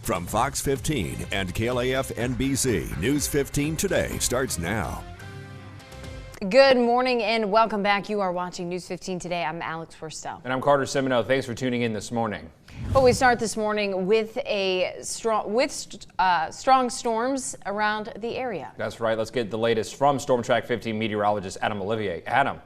From Fox 15 and KLAF NBC, News 15 Today starts now. Good morning and welcome back. You are watching News 15 Today. I'm Alex Forstel. And I'm Carter Semino. Thanks for tuning in this morning. Well, we start this morning with strong storms around the area. That's right. Let's get the latest from Storm Track 15 meteorologist Adam Olivier. Adam.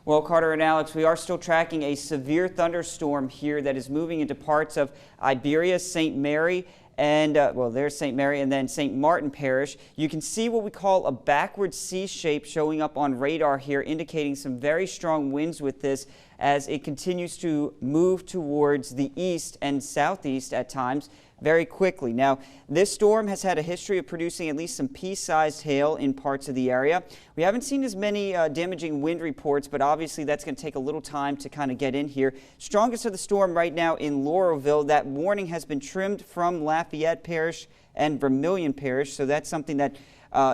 Well, Carter and Alex, we are still tracking a severe thunderstorm here that is moving into parts of Iberia, St. Mary, and there's St. Mary and then St. Martin Parish. You can see what we call a backward C shape showing up on radar here, indicating some very strong winds with this as it continues to move towards the east and southeast at times very quickly. Now, this storm has had a history of producing at least some pea-sized hail in parts of the area. We haven't seen as many damaging wind reports, but obviously that's going to take a little time to kind of get in here. Strongest of the storm right now in Laurelville. That warning has been trimmed from Lafayette Parish and Vermilion Parish, so that's something that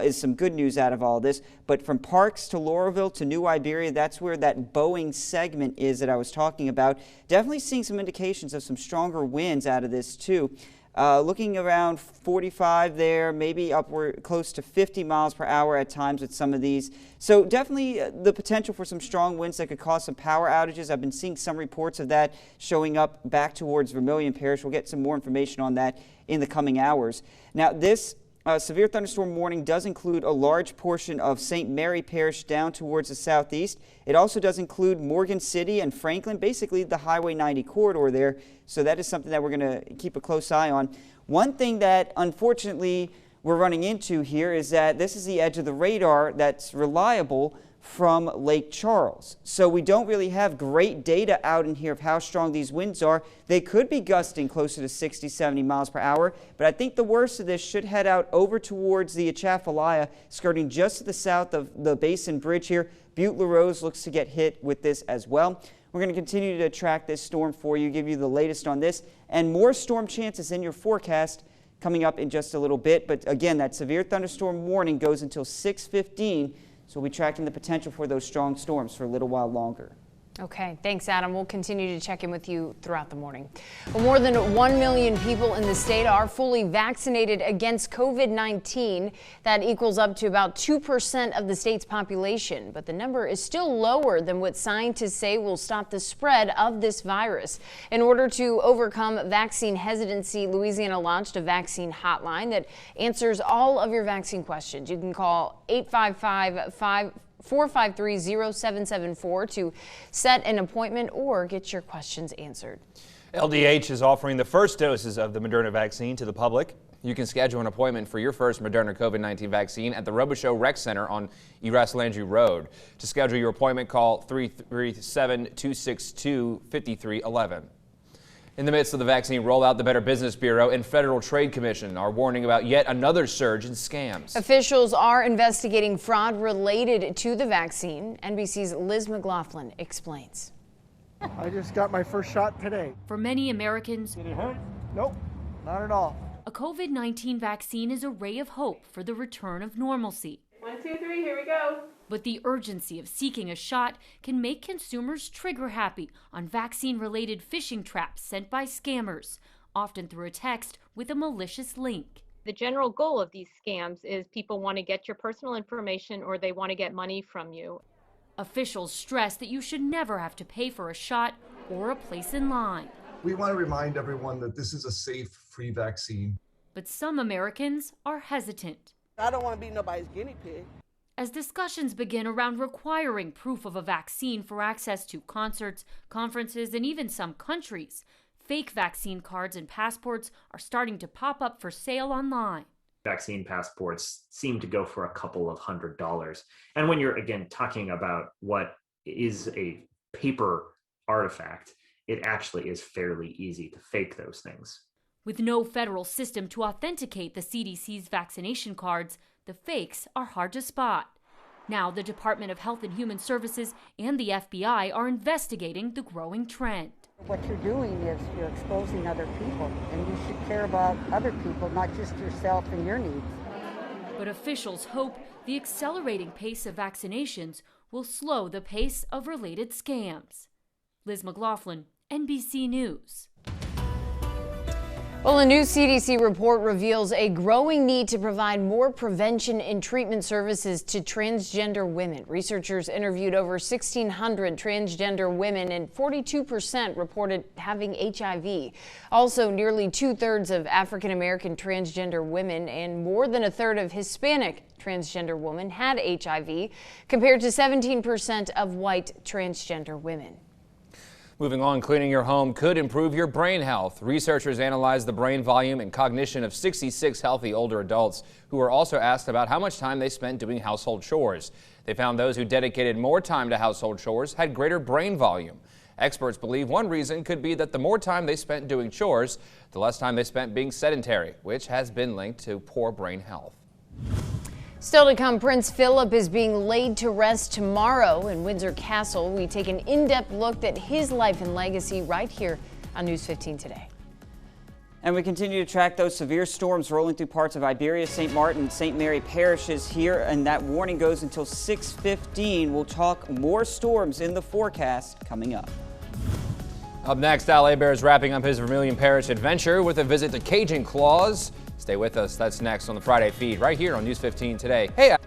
is some good news out of all this. But from Parks to Laurelville to New Iberia, that's where that Boeing segment is that I was talking about. Definitely seeing some indications of some stronger winds out of this too. Looking around 45 there, maybe upward close to 50 miles per hour at times with some of these. So definitely the potential for some strong winds that could cause some power outages. I've been seeing some reports of that showing up back towards Vermilion Parish. We'll get some more information on that in the coming hours. Now, this severe thunderstorm warning does include a large portion of St. Mary Parish down towards the southeast. It also does include Morgan City and Franklin, basically the Highway 90 corridor there. So that is something that we're going to keep a close eye on. One thing that unfortunately we're running into here is that this is the edge of the radar that's reliable from Lake Charles. So we don't really have great data out in here of how strong these winds are. They could be gusting closer to 60, 70 miles per hour, but I think the worst of this should head out over towards the Atchafalaya, skirting just to the south of the Basin Bridge here. Butte-LaRose looks to get hit with this as well. We're going to continue to track this storm for you, give you the latest on this, and more storm chances in your forecast coming up in just a little bit. But again, that severe thunderstorm warning goes until 6:15. So we'll be tracking the potential for those strong storms for a little while longer. Okay, thanks, Adam. We'll continue to check in with you throughout the morning. Well, more than 1 million people in the state are fully vaccinated against COVID-19. That equals up to about 2% of the state's population. But the number is still lower than what scientists say will stop the spread of this virus. In order to overcome vaccine hesitancy, Louisiana launched a vaccine hotline that answers all of your vaccine questions. You can call 453-0774 to set an appointment or get your questions answered. LDH is offering the first doses of the Moderna vaccine to the public. You can schedule an appointment for your first Moderna COVID-19 vaccine at the Robichaux Rec Center on Eras Landry Road. To schedule your appointment, call 337-262-5311. In the midst of the vaccine rollout, the Better Business Bureau and Federal Trade Commission are warning about yet another surge in scams. Officials are investigating fraud related to the vaccine. NBC's Liz McLaughlin explains. I just got my first shot today. For many Americans, Did it hurt? Nope, not at all. a COVID-19 vaccine is a ray of hope for the return of normalcy. 1, 2, 3, here we go. But the urgency of seeking a shot can make consumers trigger happy on vaccine-related phishing traps sent by scammers, often through a text with a malicious link. The general goal of these scams is people want to get your personal information or they want to get money from you. Officials stress that you should never have to pay for a shot or a place in line. We want to remind everyone that this is a safe, free vaccine. But some Americans are hesitant. I don't want to be nobody's guinea pig. As discussions begin around requiring proof of a vaccine for access to concerts, conferences, and even some countries, fake vaccine cards and passports are starting to pop up for sale online. Vaccine passports seem to go for a couple of $100s. And when you're, again, talking about what is a paper artifact, it actually is fairly easy to fake those things. With no federal system to authenticate the CDC's vaccination cards, the fakes are hard to spot. Now, the Department of Health and Human Services and the FBI are investigating the growing trend. What you're doing is you're exposing other people, and you should care about other people, not just yourself and your needs. But officials hope the accelerating pace of vaccinations will slow the pace of related scams. Liz McLaughlin, NBC News. Well, a new CDC report reveals a growing need to provide more prevention and treatment services to transgender women. Researchers interviewed over 1,600 transgender women, and 42% reported having HIV. Also, nearly 2/3 of African-American transgender women and more than 1/3 of Hispanic transgender women had HIV, compared to 17% of white transgender women. Moving on, cleaning your home could improve your brain health. Researchers analyzed the brain volume and cognition of 66 healthy older adults who were also asked about how much time they spent doing household chores. They found those who dedicated more time to household chores had greater brain volume. Experts believe one reason could be that the more time they spent doing chores, the less time they spent being sedentary, which has been linked to poor brain health. Still to come, Prince Philip is being laid to rest tomorrow in Windsor Castle. We take an in-depth look at his life and legacy right here on News 15 today. And we continue to track those severe storms rolling through parts of Iberia, St. Martin, St. Mary parishes here, and that warning goes until 6:15. We'll talk more storms in the forecast coming up. Up next, Al Hebert is wrapping up his Vermilion Parish adventure with a visit to Cajun Claus. Stay with us. That's next on the Friday feed right here on News 15 today. Hey.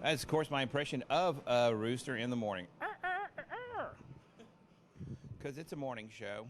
That's, of course, my impression of a rooster in the morning. Because it's a morning show.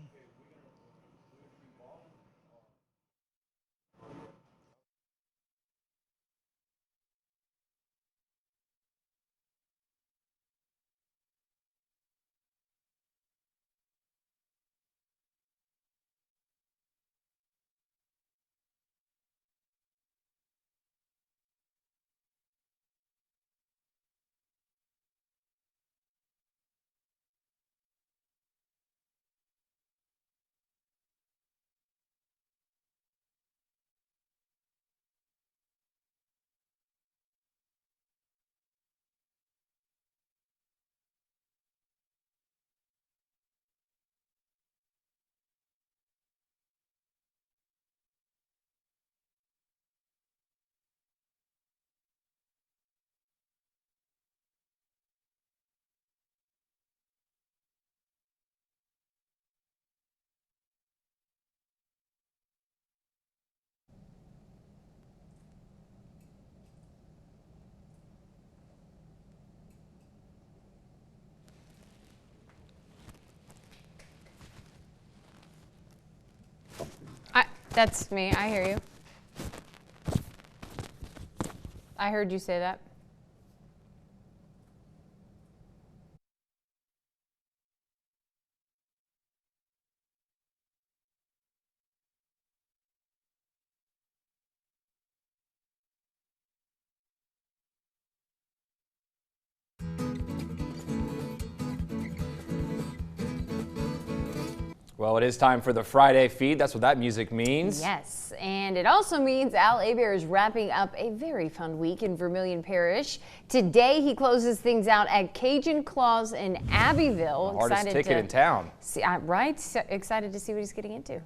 That's me. I hear you. I heard you say that. Well, it is time for the Friday feed. That's what that music means. Yes, and it also means Al Hebert is wrapping up a very fun week in Vermilion Parish. Today, he closes things out at Cajun Claus in Abbeville. The hardest ticket in town. See, right? Excited to see what he's getting into.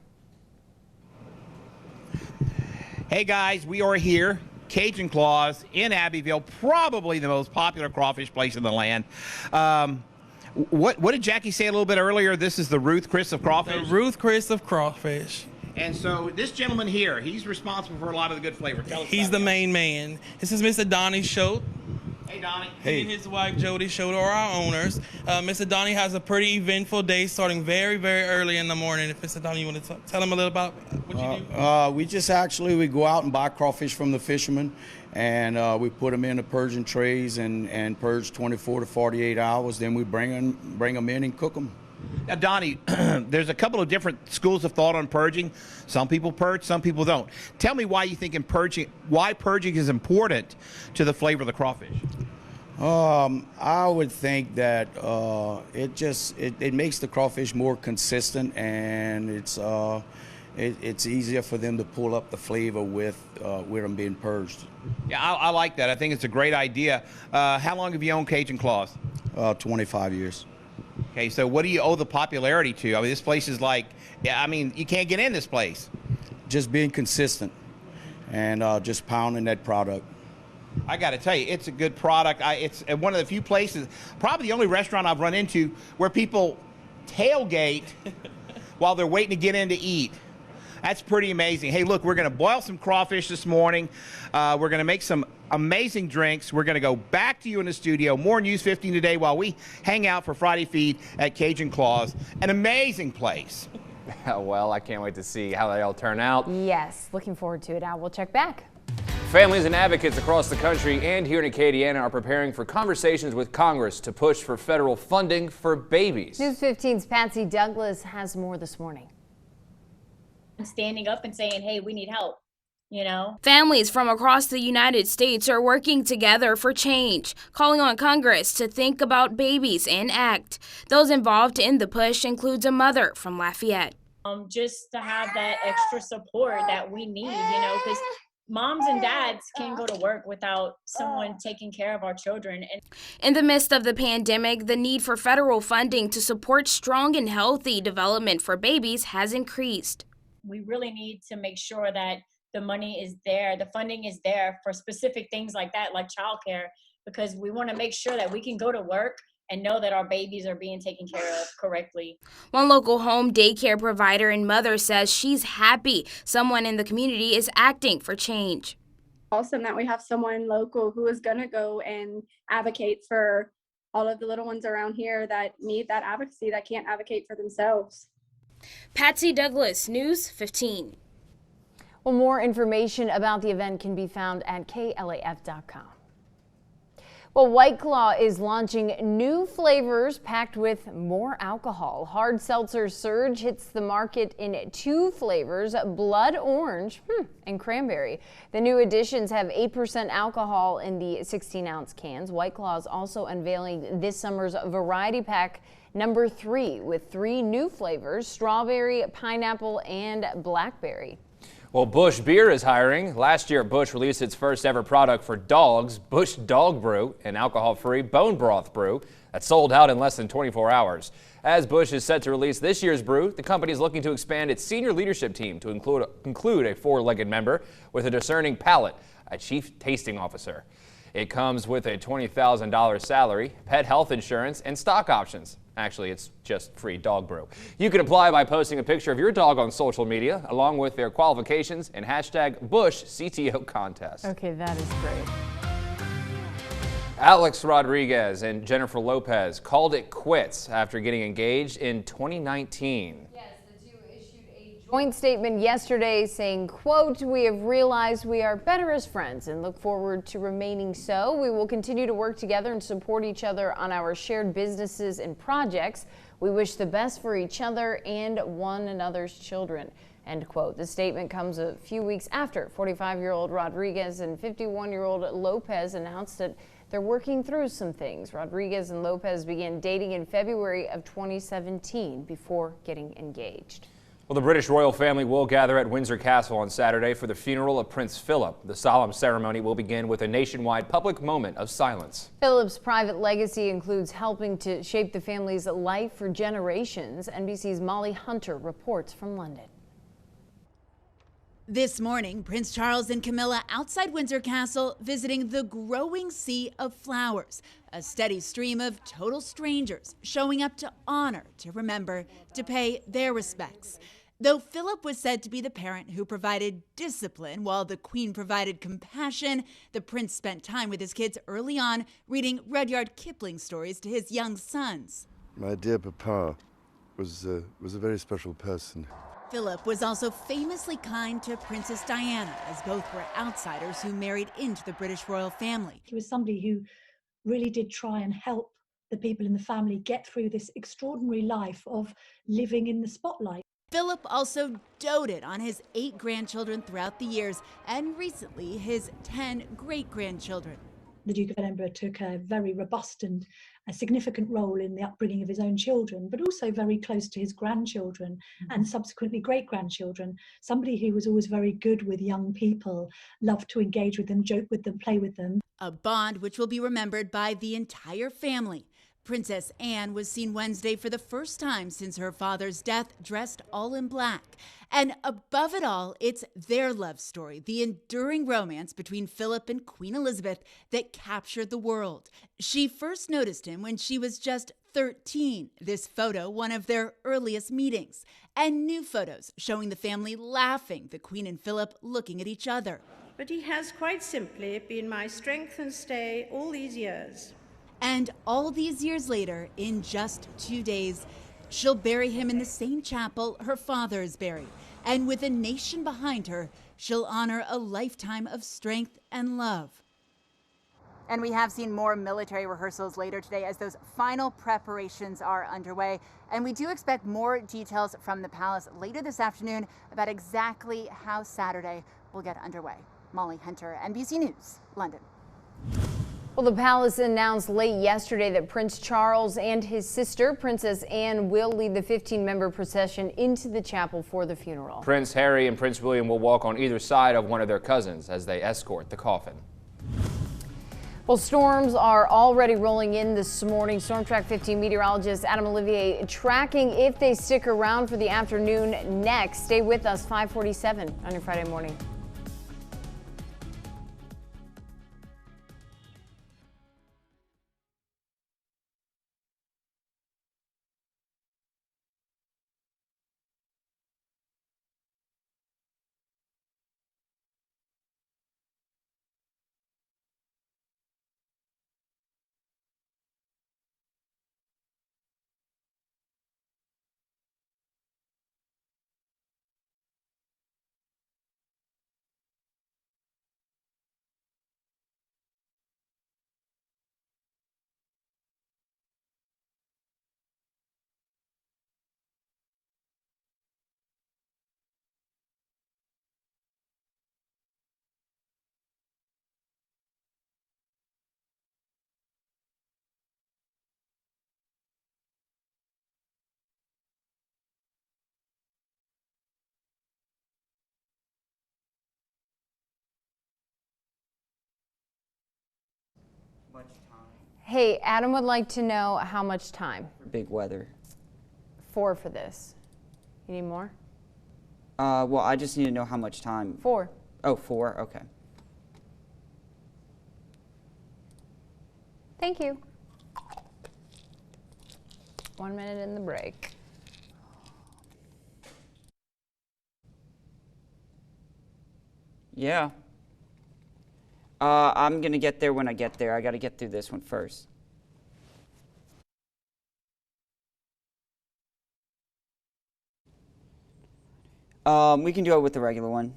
Hey, guys, we are here. Cajun Claus in Abbeville, probably the most popular crawfish place in the land. What did Jackie say a little bit earlier? This is the Ruth Chris of crawfish? The Ruth Chris of crawfish. And so this gentleman here, he's responsible for a lot of the good flavor. Tell us He's the main man. This is Mr. Donnie Schultz. Hey, Donnie. He and his wife, Jody, are our owners. Mr. Donnie has a pretty eventful day starting very, very early in the morning. If Mr. Donnie, you want to tell him a little about what you do? We go out and buy crawfish from the fishermen, and we put them in the purging trays and purge 24 to 48 hours. Then we bring them in and cook them. Now, Donnie, there's a couple of different schools of thought on purging. Some people purge, some people don't. Tell me why you think why purging is important to the flavor of the crawfish. I would think that it makes the crawfish more consistent, and it's easier for them to pull up the flavor with them being purged. Yeah, I like that. I think it's a great idea. How long have you owned Cajun Claws? 25 years. Okay, so what do you owe the popularity to? I mean, this place is like, you can't get in this place. Just being consistent and just pounding that product. I got to tell you, it's a good product. It's one of the few places, probably the only restaurant I've run into where people tailgate while they're waiting to get in to eat. That's pretty amazing. Hey, look, we're going to boil some crawfish this morning. We're going to make some amazing drinks. We're going to go back to you in the studio. More News 15 today while we hang out for Friday Feed at Cajun Claws. An amazing place. Well, I can't wait to see how they all turn out. Yes, looking forward to it. Now we'll check back. Families and advocates across the country and here in Acadiana are preparing for conversations with Congress to push for federal funding for babies. News 15's Patsy Douglas has more this morning. Standing up and saying, hey, we need help. You know, families from across the United States are working together for change, calling on Congress to think about babies and act. Those involved in the push includes a mother from Lafayette. Just to have that extra support that we need, you know, because moms and dads can't go to work without someone taking care of our children. And in the midst of the pandemic, the need for federal funding to support strong and healthy development for babies has increased. We really need to make sure that the money is there, the funding is there for specific things like that, like childcare, because we want to make sure that we can go to work and know that our babies are being taken care of correctly. One local home daycare provider and mother says she's happy someone in the community is acting for change. Awesome that we have someone local who is going to go and advocate for all of the little ones around here that need that advocacy, that can't advocate for themselves. Patsy Douglas, News 15. Well, more information about the event can be found at klaf.com. Well, White Claw is launching new flavors packed with more alcohol. Hard seltzer Surge hits the market in 2 flavors, blood orange and cranberry. The new additions have 8% alcohol in the 16-ounce cans. White Claw is also unveiling this summer's variety pack number 3 with 3 new flavors, strawberry, pineapple, and blackberry. Well, Busch Beer is hiring. Last year, Busch released its first ever product for dogs, Busch Dog Brew, an alcohol-free bone broth brew that sold out in less than 24 hours. As Busch is set to release this year's brew, the company is looking to expand its senior leadership team to include a 4-legged member with a discerning palate, a chief tasting officer. It comes with a $20,000 salary, pet health insurance, and stock options. Actually, it's just free dog brew. You can apply by posting a picture of your dog on social media, along with their qualifications and hashtag Busch CTO contest. Okay, that is great. Alex Rodriguez and Jennifer Lopez called it quits after getting engaged in 2019. Joint statement yesterday saying, quote, "We have realized we are better as friends and look forward to remaining so. We will continue to work together and support each other on our shared businesses and projects. We wish the best for each other and one another's children." End quote. The statement comes a few weeks after 45-year-old Rodriguez and 51-year-old Lopez announced that they're working through some things. Rodriguez and Lopez began dating in February of 2017 before getting engaged. Well, the British royal family will gather at Windsor Castle on Saturday for the funeral of Prince Philip. The solemn ceremony will begin with a nationwide public moment of silence. Philip's private legacy includes helping to shape the family's life for generations. NBC's Molly Hunter reports from London. This morning, Prince Charles and Camilla outside Windsor Castle visiting the growing sea of flowers, a steady stream of total strangers showing up to honor, to remember, to pay their respects. Though Philip was said to be the parent who provided discipline while the Queen provided compassion, the prince spent time with his kids early on, reading Rudyard Kipling stories to his young sons. My dear papa was a very special person. Philip was also famously kind to Princess Diana, as both were outsiders who married into the British royal family. He was somebody who really did try and help the people in the family get through this extraordinary life of living in the spotlight. Philip also doted on his 8 grandchildren throughout the years, and recently his 10 great-grandchildren. The Duke of Edinburgh took a very robust and a significant role in the upbringing of his own children, but also very close to his grandchildren and subsequently great-grandchildren. Somebody who was always very good with young people, loved to engage with them, joke with them, play with them. A bond which will be remembered by the entire family. Princess Anne was seen Wednesday for the first time since her father's death, dressed all in black. And above it all, it's their love story, the enduring romance between Philip and Queen Elizabeth that captured the world. She first noticed him when she was just 13. This photo, one of their earliest meetings. And new photos showing the family laughing, the Queen and Philip looking at each other. But he has quite simply been my strength and stay all these years. And all these years later, in just 2 days, she'll bury him in the same chapel her father is buried. And with a nation behind her, she'll honor a lifetime of strength and love. And we have seen more military rehearsals later today as those final preparations are underway. And we do expect more details from the palace later this afternoon about exactly how Saturday will get underway. Molly Hunter, NBC News, London. Well, the palace announced late yesterday that Prince Charles and his sister, Princess Anne, will lead the 15-member procession into the chapel for the funeral. Prince Harry and Prince William will walk on either side of one of their cousins as they escort the coffin. Well, storms are already rolling in this morning. Storm Track 15 meteorologist Adam Olivier tracking if they stick around for the afternoon next. Stay with us, 5:47 on your Friday morning. Hey, Adam would like to know how much time. Big weather. 4 for this. You need more? Well, I just need to know how much time. 4. Oh, 4? Okay. Thank you. 1 minute in the break. Yeah. I'm going to get there when I get there. I got to get through this one first. We can do it with the regular one.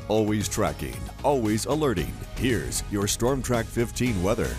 Always tracking, always alerting. Here's your Storm Track 15 weather.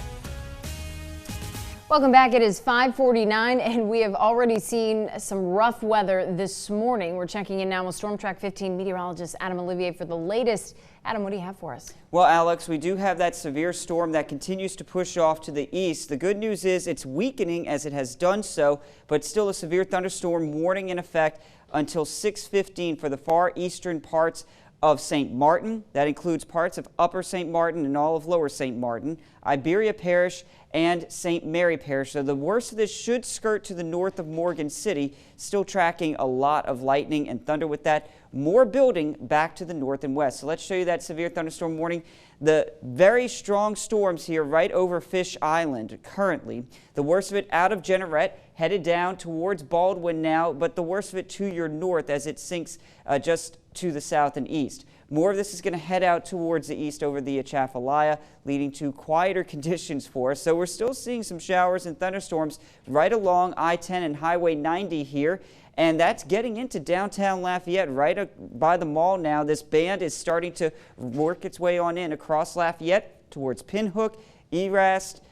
Welcome back. It is 5:49 and we have already seen some rough weather this morning. We're checking in now with Storm Track 15 meteorologist Adam Olivier for the latest. Adam, what do you have for us? Well, Alex, we do have that severe storm that continues to push off to the east. The good news is it's weakening as it has done so, but still a severe thunderstorm warning in effect until 6:15 for the far eastern parts of St. Martin. That includes parts of Upper St. Martin and all of Lower St. Martin, Iberia Parish, and St. Mary Parish. So the worst of this should skirt to the north of Morgan City, still tracking a lot of lightning and thunder with that. More building back to the north and west. So let's show you that severe thunderstorm warning. The very strong storms here right over Fish Island currently. The worst of it out of Jeanerette, headed down towards Baldwin now, but the worst of it to your north as it sinks just to the south and east. More of this is going to head out towards the east over the Atchafalaya, leading to quieter conditions for us. So we're still seeing some showers and thunderstorms right along I-10 and Highway 90 here. And that's getting into downtown Lafayette, right by the mall now. This band is starting to work its way on in across Lafayette towards Pinhook, Erast,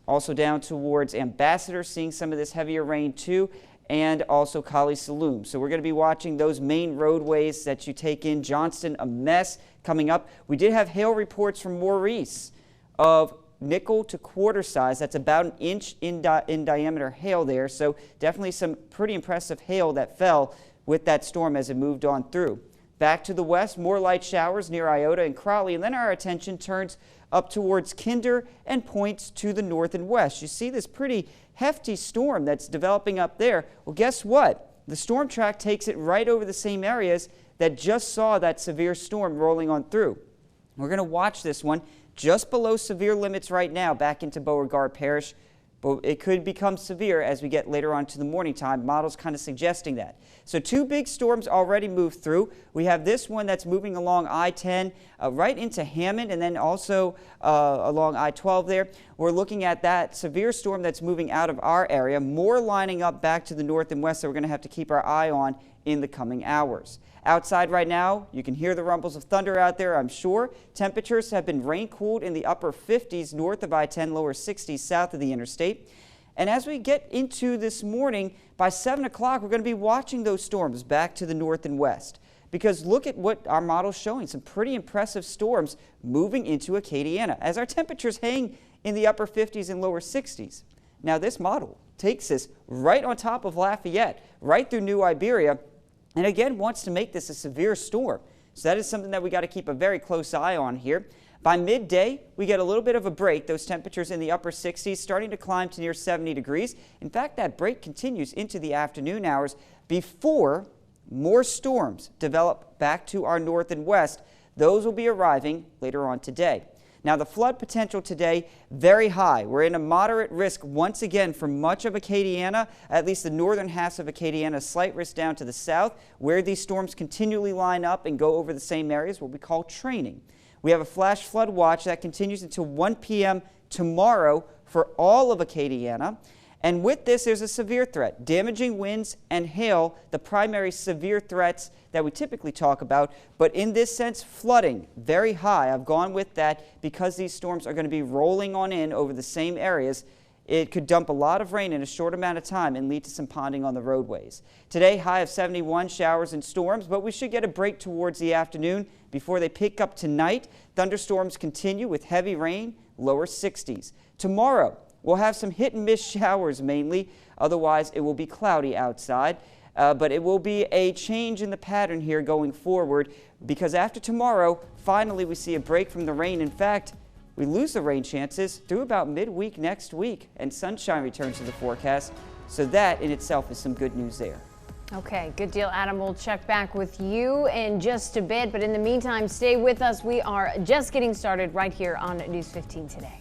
also down towards Ambassador, seeing some of this heavier rain too, and also Collie Saloon. So we're going to be watching those main roadways that you take in. Johnston, a mess coming up. We did have hail reports from Maurice of nickel to quarter size. That's about an inch in diameter hail there. So definitely some pretty impressive hail that fell with that storm as it moved on through. Back to the west, more light showers near Iota and Crowley, and then our attention turns up towards Kinder and points to the north and west. You see this pretty hefty storm that's developing up there. Well, guess what? The storm track takes it right over the same areas that just saw that severe storm rolling on through. We're going to watch this one just below severe limits right now back into Beauregard Parish, but it could become severe as we get later on to the morning time. Models kind of suggesting that. So two big storms already moved through. We have this one that's moving along I-10 right into Hammond, and then also along I-12 there. We're looking at that severe storm that's moving out of our area, more lining up back to the north and west that we're going to have to keep our eye on in the coming hours. Outside right now, you can hear the rumbles of thunder out there, I'm sure. Temperatures have been rain-cooled in the upper 50s north of I-10, lower 60s south of the interstate. And as we get into this morning, by 7 o'clock, we're going to be watching those storms back to the north and west. Because look at what our model's showing, some pretty impressive storms moving into Acadiana as our temperatures hang in the upper 50s and lower 60s. Now this model takes us right on top of Lafayette, right through New Iberia, and again wants to make this a severe storm. So that is something that we got to keep a very close eye on here. By midday, we get a little bit of a break. Those temperatures in the upper 60s starting to climb to near 70 degrees. In fact, that break continues into the afternoon hours before more storms develop back to our north and west. Those will be arriving later on today. Now, the flood potential today, very high. We're in a moderate risk once again for much of Acadiana, at least the northern half of Acadiana, slight risk down to the south, where these storms continually line up and go over the same areas, what we call training. We have a flash flood watch that continues until 1 p.m. tomorrow for all of Acadiana. And with this, there's a severe threat. Damaging winds and hail, the primary severe threats that we typically talk about. But in this sense, flooding, very high. I've gone with that because these storms are going to be rolling on in over the same areas. It could dump a lot of rain in a short amount of time and lead to some ponding on the roadways. Today, high of 71, showers and storms, but we should get a break towards the afternoon before they pick up tonight. Thunderstorms continue with heavy rain, lower 60s. Tomorrow, we'll have some hit and miss showers mainly. Otherwise, it will be cloudy outside. But it will be a change in the pattern here going forward because after tomorrow, finally we see a break from the rain. In fact, we lose the rain chances through about midweek next week, and sunshine returns to the forecast. So that in itself is some good news there. Okay, good deal, Adam. We'll check back with you in just a bit. But in the meantime, stay with us. We are just getting started right here on News 15 today.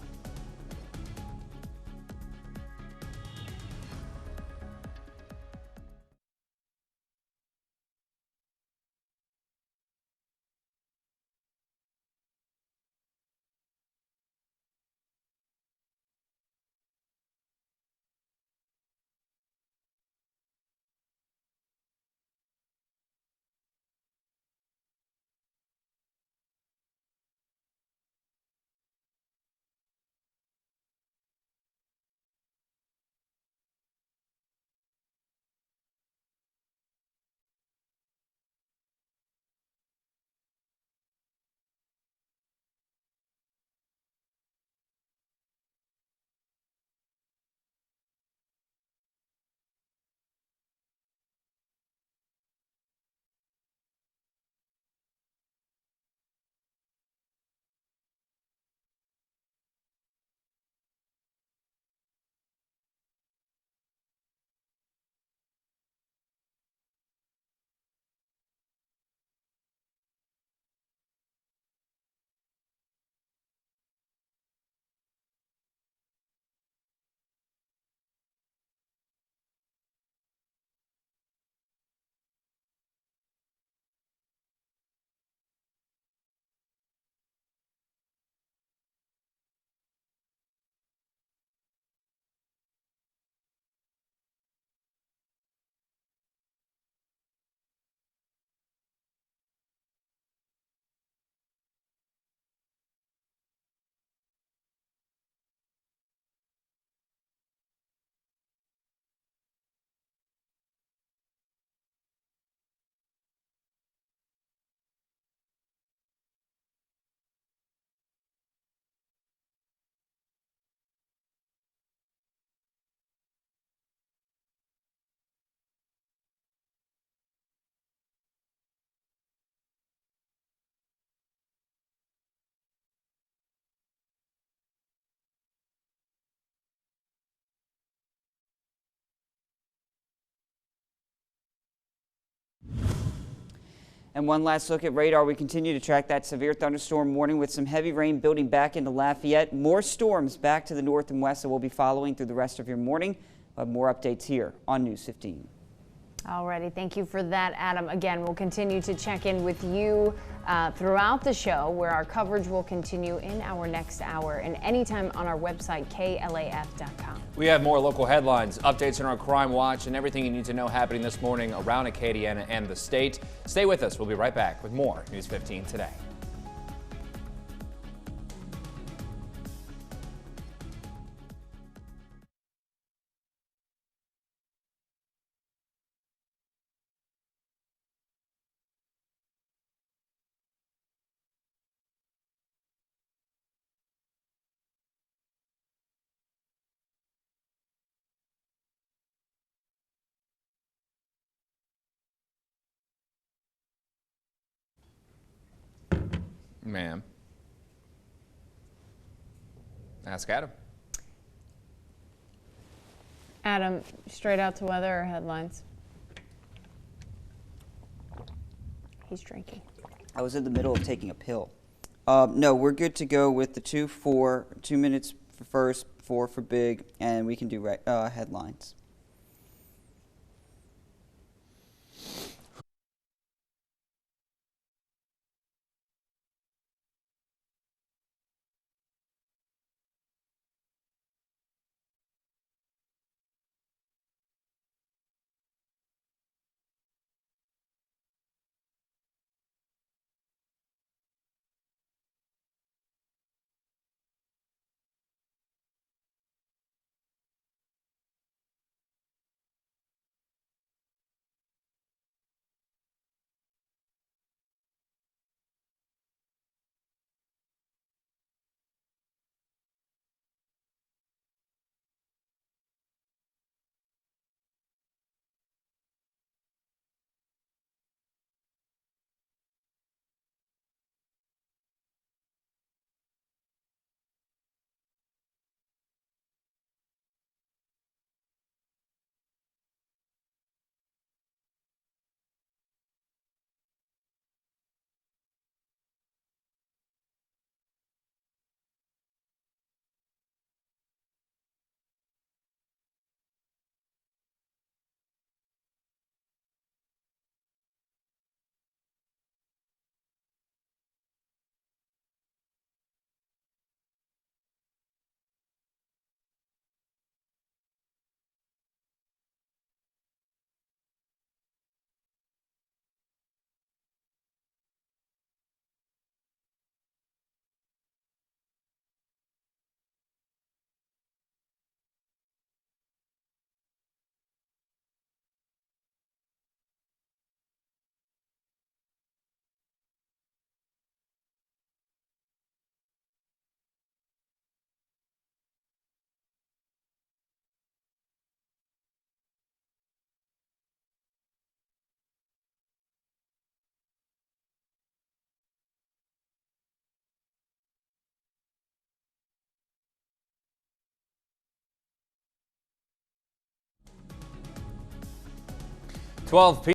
And one last look at radar. We continue to track that severe thunderstorm warning with some heavy rain building back into Lafayette. More storms back to the north and west that we'll be following through the rest of your morning. We'll have more updates here on News 15. Alrighty, thank you for that, Adam. Again, we'll continue to check in with you throughout the show, where our coverage will continue in our next hour and anytime on our website, klaf.com. We have more local headlines, updates on our crime watch, and everything you need to know happening this morning around Acadiana and the state. Stay with us. We'll be right back with more News 15 today. Ma'am. Ask Adam. Adam, straight out to weather or headlines? He's drinking. I was in the middle of taking a pill. No, we're good to go with the 2-4, 2 minutes for first, 4 for big, and we can do headlines. Twelve people.